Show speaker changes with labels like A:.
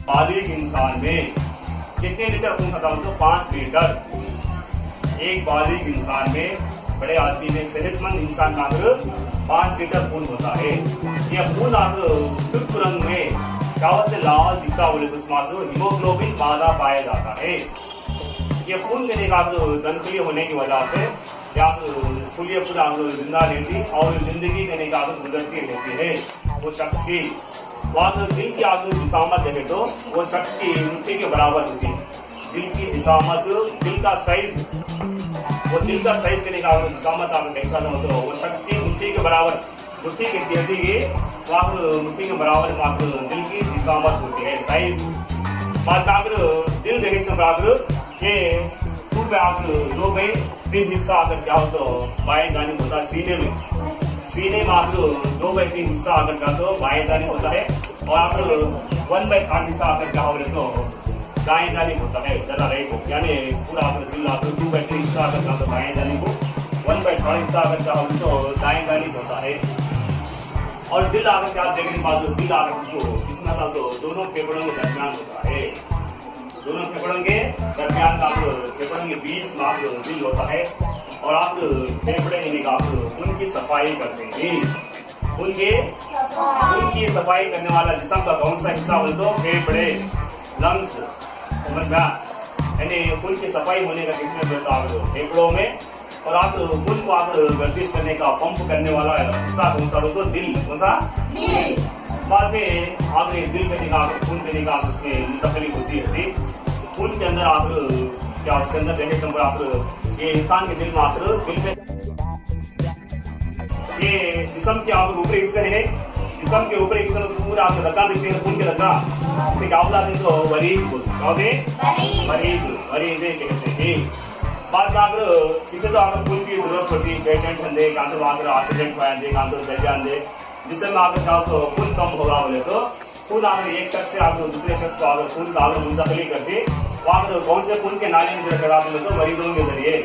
A: बालिग इंसान में कितने लीटर खून होता है? तो 5 लीटर। एक बालिग इंसान में, बड़े आदमी में, सेहतमंद इंसान का 5 लीटर खून होता है। यह खून शुष्क रंग में चावल से लाल दिखता बोले तो उसमें हीमोग्लोबिन बाधा पाया जाता है। ये खून देने का दनखली होने की वजह से या खुलिए पूरा जिंदा रहती और जिंदगी देने का गुजरती रहती है वो शख्स की। वहाँ दिल की दिशामत देखे तो वो शख्स की मुट्ठी के बराबर होती है। दिल की दिशामत, दिल का साइज, वो दिल का साइज करने का दिशामत आप देखा तो वो शख्स की मुट्ठी के बराबर, मुट्ठी की तेजी की वहाँ मुट्ठी के बराबर दिल की दिशामत होती है, साइज। दिल देखे तो बराबर ये खून पे आप 2 में 3 हिस्सा अगर क्या हो तो बाएं जानिब होता है। सीने में आप 2 में 3 हिस्सा अगर क्या तो बाएं जानिब होता है और आप 1/3 हिस्सा अगर क्या हो तो दाएं जानिब होता है, जरा राइट। यानी पूरा दिल आप 2/3 हिस्सा अगर क्या तो बाएं जानिब हो, 1/3 हिस्सा अगर क्या हो तो दाएं जानिब होता है। और दिल अगर क्या देखने के बाद दिल अगर इसमें तो दोनों फेफड़ों के दरमियान होता है। दोनों फेफड़ों के दरमियान का फेफड़ों के बीच में दिल होता है और आप फेफड़े खून की सफाई करते हैं। खून की सफाई करने वाला जिस्म का कौन सा हिस्सा बोल तो फेफड़े, लंग्स, समझ में? यानी खून की सफाई होने का किसमें बोलता है? फेफड़ों में। और आप खून को आप गर्दिश करने का, पंप करने वाला हिस्सा कौन सा बोल तो दिल, कौन सा? बाद में आप दिल पे निकाल खून पे निकाल उससे मुंतकली होती है। खून के अंदर आप क्या उसके अंदर देने के आप ये इंसान के दिल में आप दिल में ये जिस्म के आप ऊपरी हिस्से है, जिस्म के ऊपरी हिस्से में पूरा आप रद्दा देखते हैं, खून के रद्दा इससे क्या होता है तो मरीज कहते हैं। बाद में आप इसे तो आप खून की जरूरत पड़ती है, पेशेंट दे कहाँ तो वहाँ एक्सीडेंट हुआ दे कहाँ तो जल दे, जिससे में आप चाहो तो खून कम होगा बोले तो खून आप एक शख्स से आप दूसरे शख्स को अगर खून का मुंतकली करके वहाँ कौन से खून के नाले में चढ़ा बोले तो मरीजों के जरिए